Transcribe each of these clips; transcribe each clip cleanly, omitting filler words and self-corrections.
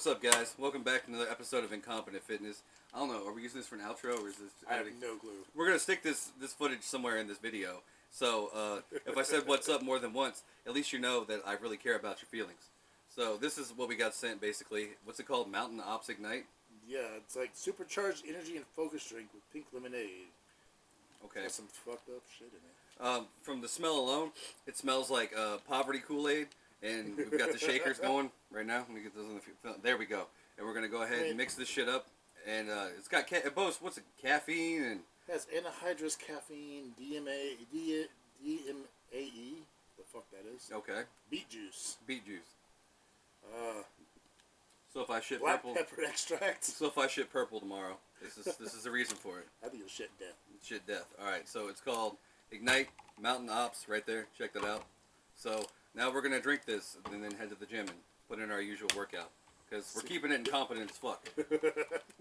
What's up, guys? Welcome back to another episode of Incompetent Fitness. I don't know, are we using this for an outro or is this... I have no clue. We're going to stick this footage somewhere in this video. So, if I said what's up more than once, at least you know that I really care about your feelings. So, this is what we got sent, basically. What's it called? Mountain Ops Ignite? Yeah, it's like supercharged energy and focus drink with pink lemonade. Okay. Got some fucked up shit in it. From the smell alone, it smells like poverty Kool-Aid. And we've got the shakers going right now. Let me get those on the... There we go. And we're going to go ahead and mix this shit up. And it's got... It boasts, what's it? Caffeine and... It has anhydrous caffeine, DMAE. The fuck that is. Okay. Beet juice. Beet juice. So if I shit black purple... pepper extract. So if I shit purple tomorrow, this is the reason for it. I think you'll shit death. Shit death. Alright, so it's called Ignite Mountain Ops right there. Check that out. So... Now we're going to drink this and then head to the gym and put in our usual workout. Because we're keeping it incompetent as fuck.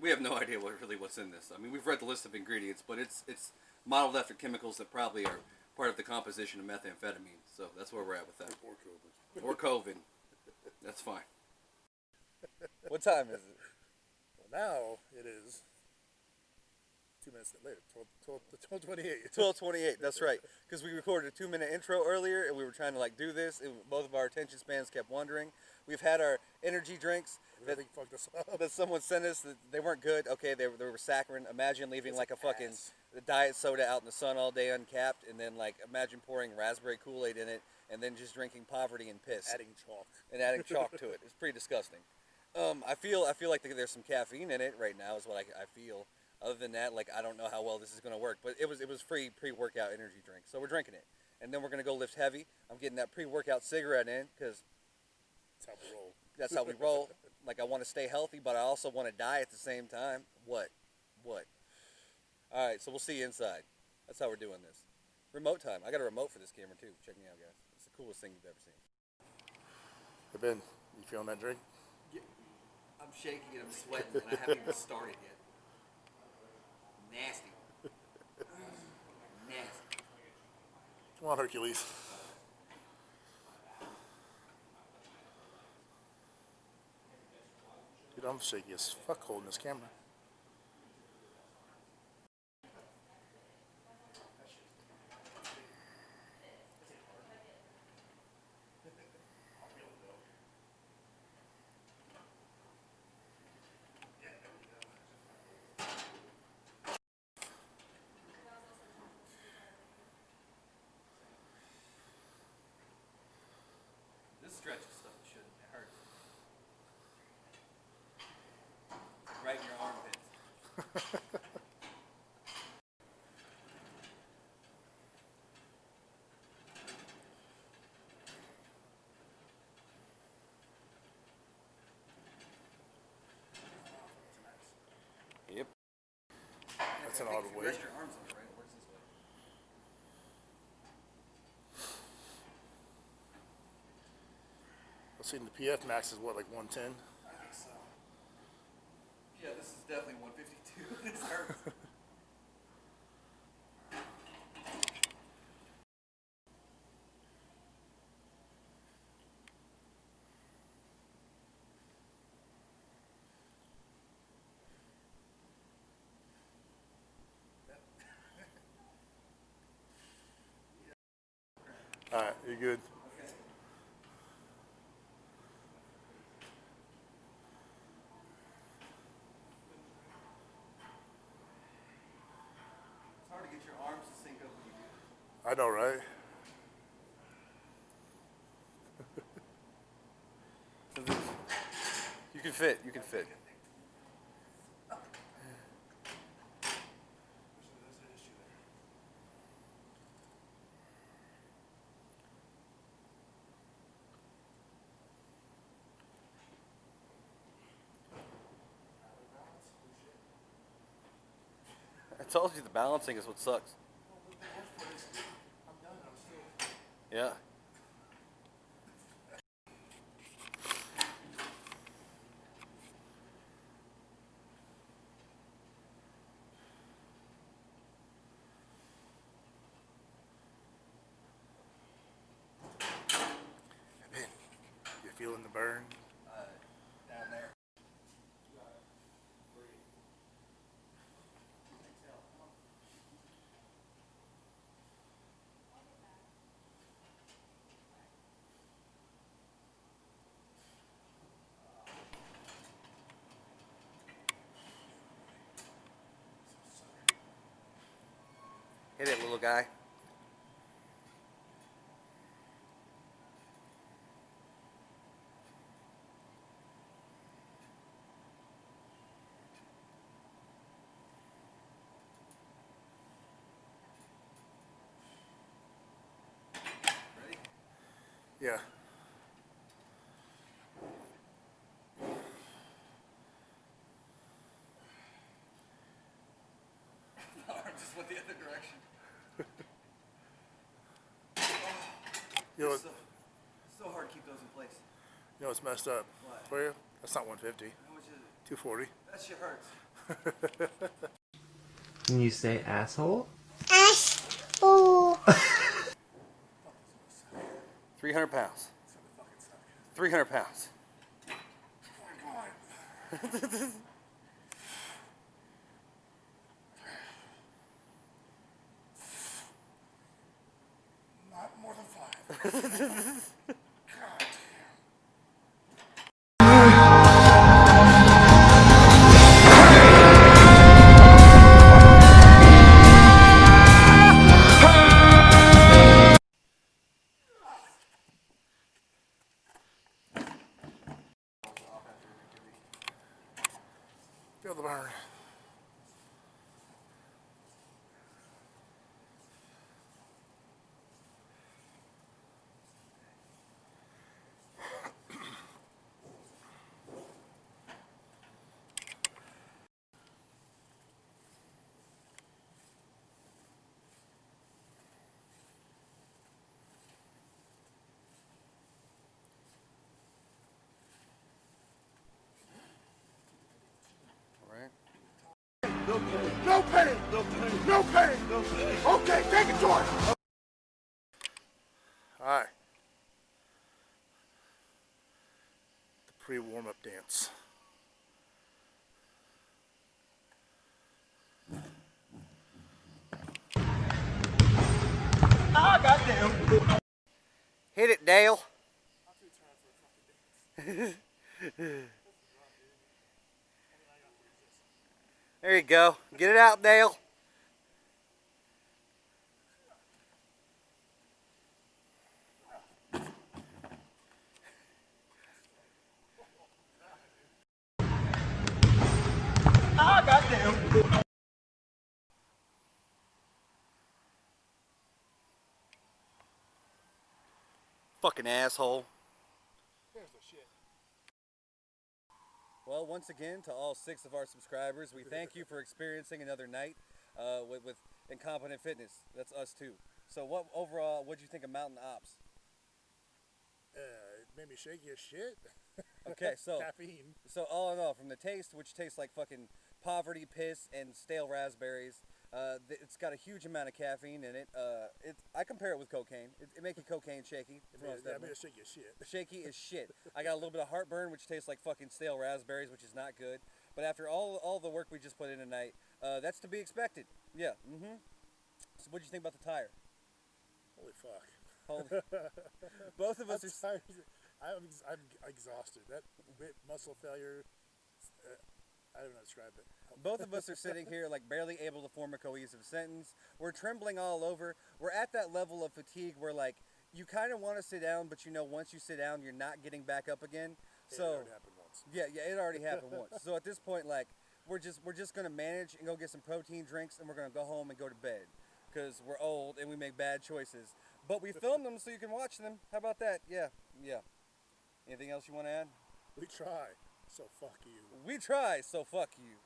We have no idea what's in this. I mean, we've read the list of ingredients, but it's modeled after chemicals that probably are part of the composition of methamphetamine. So that's where we're at with that. Or COVID. Or COVID. That's fine. What time is it? Well, now it is 2 minutes later, 12:28. 12:28. That's right. Because we recorded a 2-minute intro earlier, and we were trying to do this, and both of our attention spans kept wandering. We've had our energy drinks Really fucked us up. that someone sent us. That they weren't good. Okay, they were saccharin. Imagine leaving like a fucking diet soda out in the sun all day uncapped, and then imagine pouring raspberry Kool-Aid in it, and then just drinking poverty and piss. Adding chalk to it. It's pretty disgusting. I feel like there's some caffeine in it right now. Is what I feel. Other than that, I don't know how well this is going to work. But it was free pre-workout energy drink. So we're drinking it. And then we're going to go lift heavy. I'm getting that pre-workout cigarette in because that's how we roll. That's how we roll. I want to stay healthy, but I also want to die at the same time. What? All right, so we'll see you inside. That's how we're doing this. Remote time. I got a remote for this camera, too. Check me out, guys. It's the coolest thing you've ever seen. Hey, Ben, you feeling that drink? Yeah, I'm shaking and I'm sweating and I haven't even started yet. Nasty. Nasty. Come on, Hercules. Dude, I'm shaky as fuck holding this camera. Stretch stuff shouldn't hurt. Right in your armpits. Yep. That's an odd way. Rest your arms on it, right? It works this way. I've seen the PF Max is what, like 110? I think so. Yeah, this is definitely 152. This hurts. Alright, you're good. It's hard to get your arms to sync up when you do this. I know, right? You can fit. You can fit. I told you the balancing is what sucks. Yeah. Feeling the burn? Down there. little guy. Ready? Yeah. The arm just went the other direction. You know, It's so hard to keep those in place. you know what's messed up What? for you? That's not 150. How much is it? 240. That shit hurts. Can you say asshole? Asshole. 300 pounds. 300 pounds. Not more than 5. Feel the burn. All right. No pain. No pain. No pain. No pain. No pain. Okay, take it to her. All right. The pre-warm-up dance. Hit it, Dale. There you go. Get it out, Dale. Fucking asshole. There's the shit. Well, once again, to all 6 of our subscribers, we thank you for experiencing another night with Incompetent Fitness. That's us too. So, overall, what'd you think of Mountain Ops? It made me shaky as shit. Okay, so Caffeine. So all in all, from the taste, which tastes like fucking poverty, piss, and stale raspberries, it's got a huge amount of caffeine in it. I compare it with cocaine. It makes you cocaine shaky. I made it shaky as shit. Shaky as shit. I got a little bit of heartburn, which tastes like fucking stale raspberries, which is not good. But after all the work we just put in tonight, that's to be expected. Yeah. So what'd you think about the tire? Holy fuck. Holy. Both of us I'm are. tired. I'm exhausted. That muscle failure. I don't know how to describe it. Both of us are sitting here like barely able to form a cohesive sentence. We're trembling all over. We're at that level of fatigue where like you kind of want to sit down, but you know once you sit down, you're not getting back up again. It So already happened once. yeah, it already happened once. So at this point, like we're just gonna manage and go get some protein drinks, and we're gonna go home and go to bed because we're old and we make bad choices. But we film them so you can watch them. How about that? Yeah. Anything else you want to add? We try. So fuck you. We try, so fuck you.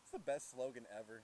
It's the best slogan ever.